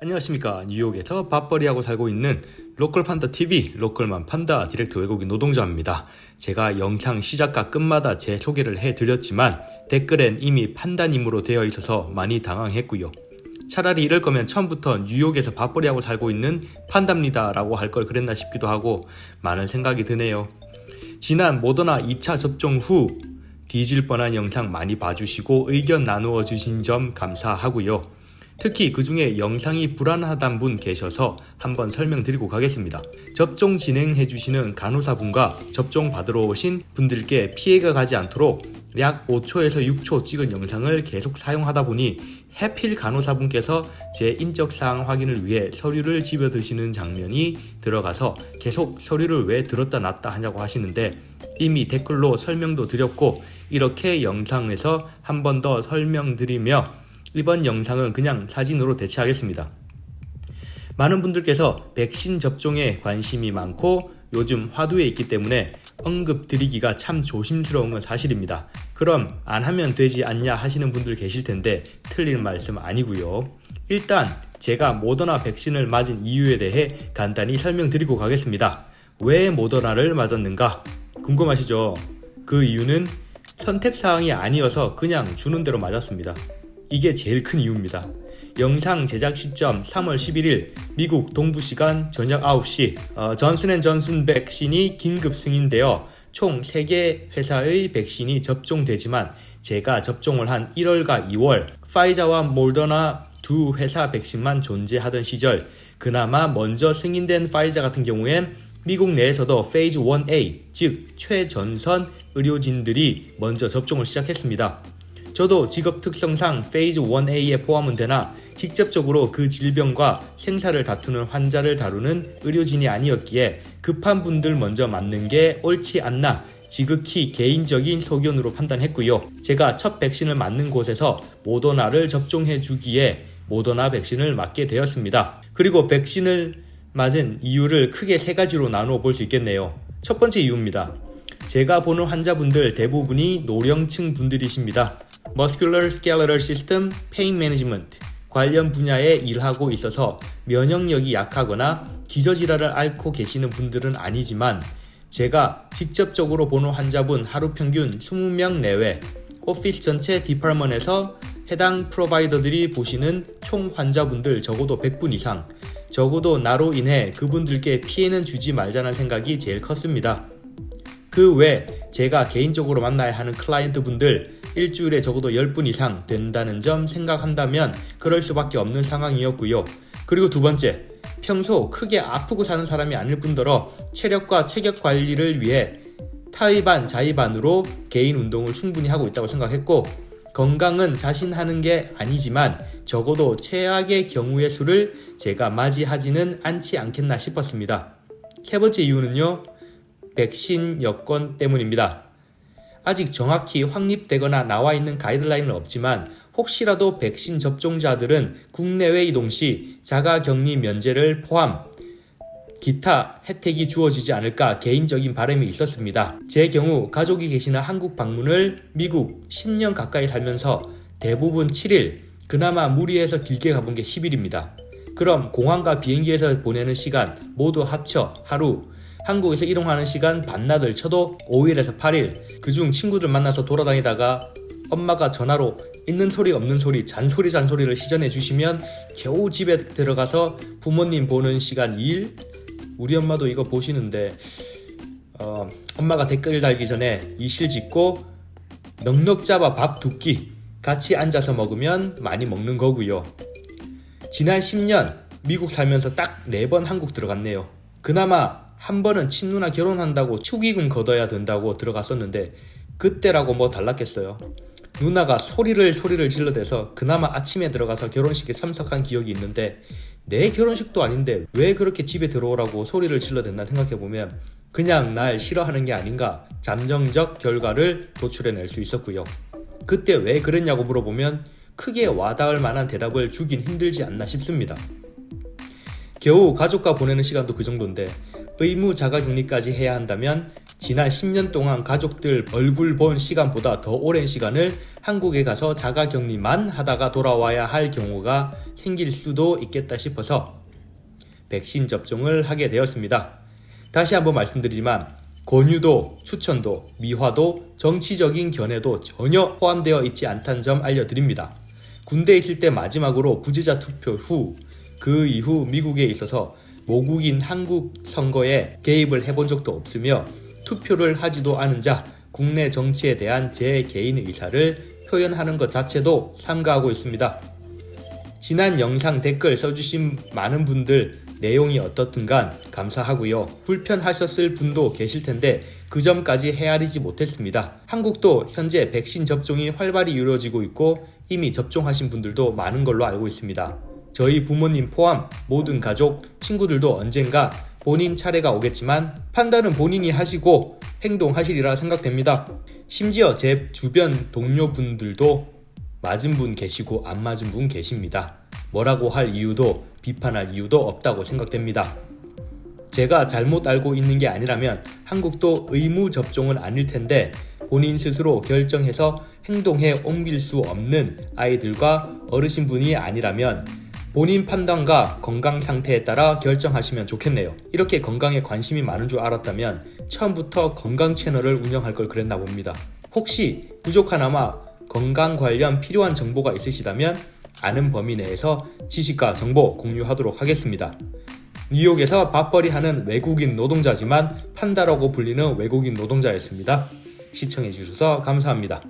안녕하십니까. 뉴욕에서 밥벌이하고 살고 있는 로컬판다TV 로컬만 판다 디렉트 외국인 노동자입니다. 제가 영상 시작과 끝마다 제 소개를 해드렸지만 댓글엔 이미 판다님으로 되어 있어서 많이 당황했고요. 차라리 이럴 거면 처음부터 뉴욕에서 밥벌이하고 살고 있는 판다입니다 라고 할 걸 그랬나 싶기도 하고 많은 생각이 드네요. 지난 모더나 2차 접종 후 뒤질 뻔한 영상 많이 봐주시고 의견 나누어 주신 점 감사하고요. 특히 그 중에 영상이 불안하단 분 계셔서 한번 설명드리고 가겠습니다. 접종 진행해주시는 간호사분과 접종 받으러 오신 분들께 피해가 가지 않도록 약 5초에서 6초 찍은 영상을 계속 사용하다 보니 해필 간호사분께서 제 인적사항 확인을 위해 서류를 집어드시는 장면이 들어가서 계속 서류를 왜 들었다 놨다 하냐고 하시는데 이미 댓글로 설명도 드렸고 이렇게 영상에서 한 번 더 설명드리며 이번 영상은 그냥 사진으로 대체하겠습니다. 많은 분들께서 백신 접종에 관심이 많고 요즘 화두에 있기 때문에 언급 드리기가 참 조심스러운 건 사실입니다. 그럼 안 하면 되지 않냐 하시는 분들 계실 텐데 틀린 말씀 아니고요. 일단 제가 모더나 백신을 맞은 이유에 대해 간단히 설명드리고 가겠습니다. 왜 모더나를 맞았는가? 궁금하시죠? 그 이유는 선택사항이 아니어서 그냥 주는 대로 맞았습니다. 이게 제일 큰 이유입니다. 영상 제작 시점 3월 11일 미국 동부시간 저녁 9시 존슨앤존슨 백신이 긴급 승인되어 총 3개 회사의 백신이 접종되지만 제가 접종을 한 1월과 2월 파이자와 모더나 두 회사 백신만 존재하던 시절 그나마 먼저 승인된 파이자 같은 경우엔 미국 내에서도 페이즈 1A 즉 최전선 의료진들이 먼저 접종을 시작했습니다. 저도 직업 특성상 페이즈 1A에 포함은 되나 직접적으로 그 질병과 생사를 다투는 환자를 다루는 의료진이 아니었기에 급한 분들 먼저 맞는 게 옳지 않나 지극히 개인적인 소견으로 판단했고요. 제가 첫 백신을 맞는 곳에서 모더나를 접종해 주기에 모더나 백신을 맞게 되었습니다. 그리고 백신을 맞은 이유를 크게 3가지로 나누어 볼 수 있겠네요. 첫 번째 이유입니다. 제가 보는 환자분들 대부분이 노령층 분들이십니다. Musculoskeletal System Pain Management 관련 분야에 일하고 있어서 면역력이 약하거나 기저질환을 앓고 계시는 분들은 아니지만 제가 직접적으로 보는 환자분 하루 평균 20명 내외 오피스 전체 디파트먼트에서 해당 프로바이더들이 보시는 총 환자분들 적어도 100분 이상 적어도 나로 인해 그분들께 피해는 주지 말자는 생각이 제일 컸습니다. 그 외 제가 개인적으로 만나야 하는 클라이언트 분들 일주일에 적어도 10분 이상 된다는 점 생각한다면 그럴 수밖에 없는 상황이었고요. 그리고 두 번째, 평소 크게 아프고 사는 사람이 아닐 뿐더러 체력과 체격 관리를 위해 타의반 자의반으로 개인 운동을 충분히 하고 있다고 생각했고 건강은 자신하는 게 아니지만 적어도 최악의 경우의 수를 제가 맞이하지는 않지 않겠나 싶었습니다. 세 번째 이유는요. 백신 여건 때문입니다. 아직 정확히 확립되거나 나와 있는 가이드라인은 없지만 혹시라도 백신 접종자들은 국내외 이동 시 자가격리 면제를 포함 기타 혜택이 주어지지 않을까 개인적인 바람이 있었습니다. 제 경우 가족이 계시는 한국 방문을 미국 10년 가까이 살면서 대부분 7일, 그나마 무리해서 길게 가본 게 10일입니다. 그럼 공항과 비행기에서 보내는 시간 모두 합쳐 하루, 한국에서 이동하는 시간 반나절 쳐도 5일에서 8일 그중 친구들 만나서 돌아다니다가 엄마가 전화로 있는 소리 없는 소리 잔소리를 시전해 주시면 겨우 집에 들어가서 부모님 보는 시간 2일 우리 엄마도 이거 보시는데 엄마가 댓글 달기 전에 이실 짓고 넉넉 잡아 밥 2끼 같이 앉아서 먹으면 많이 먹는 거고요. 지난 10년 미국 살면서 딱 4번 한국 들어갔네요. 그나마 한 번은 친누나 결혼한다고 축의금 걷어야 된다고 들어갔었는데 그때라고 뭐 달랐겠어요. 누나가 소리를 질러대서 그나마 아침에 들어가서 결혼식에 참석한 기억이 있는데 내 결혼식도 아닌데 왜 그렇게 집에 들어오라고 소리를 질러댔나 생각해보면 그냥 날 싫어하는 게 아닌가 잠정적 결과를 도출해낼 수 있었고요. 그때 왜 그랬냐고 물어보면 크게 와닿을 만한 대답을 주긴 힘들지 않나 싶습니다. 겨우 가족과 보내는 시간도 그 정도인데 의무 자가격리까지 해야 한다면 지난 10년 동안 가족들 얼굴 본 시간보다 더 오랜 시간을 한국에 가서 자가격리만 하다가 돌아와야 할 경우가 생길 수도 있겠다 싶어서 백신 접종을 하게 되었습니다. 다시 한번 말씀드리지만 권유도, 추천도, 미화도, 정치적인 견해도 전혀 포함되어 있지 않다는 점 알려드립니다. 군대에 있을 때 마지막으로 부재자 투표 후 그 이후 미국에 있어서 모국인 한국 선거에 개입을 해본 적도 없으며 투표를 하지도 않은 자 국내 정치에 대한 제 개인 의사를 표현하는 것 자체도 삼가하고 있습니다. 지난 영상 댓글 써주신 많은 분들 내용이 어떻든 간 감사하고요. 불편하셨을 분도 계실 텐데 그 점까지 헤아리지 못했습니다. 한국도 현재 백신 접종이 활발히 이루어지고 있고 이미 접종하신 분들도 많은 걸로 알고 있습니다. 저희 부모님 포함 모든 가족, 친구들도 언젠가 본인 차례가 오겠지만 판단은 본인이 하시고 행동하시리라 생각됩니다. 심지어 제 주변 동료분들도 맞은 분 계시고 안 맞은 분 계십니다. 뭐라고 할 이유도 비판할 이유도 없다고 생각됩니다. 제가 잘못 알고 있는 게 아니라면 한국도 의무 접종은 아닐 텐데 본인 스스로 결정해서 행동에 옮길 수 없는 아이들과 어르신분이 아니라면 본인 판단과 건강 상태에 따라 결정하시면 좋겠네요. 이렇게 건강에 관심이 많은 줄 알았다면 처음부터 건강 채널을 운영할 걸 그랬나 봅니다. 혹시 부족하나마 건강 관련 필요한 정보가 있으시다면 아는 범위 내에서 지식과 정보 공유하도록 하겠습니다. 뉴욕에서 밥벌이 하는 외국인 노동자지만 판다라고 불리는 외국인 노동자였습니다. 시청해주셔서 감사합니다.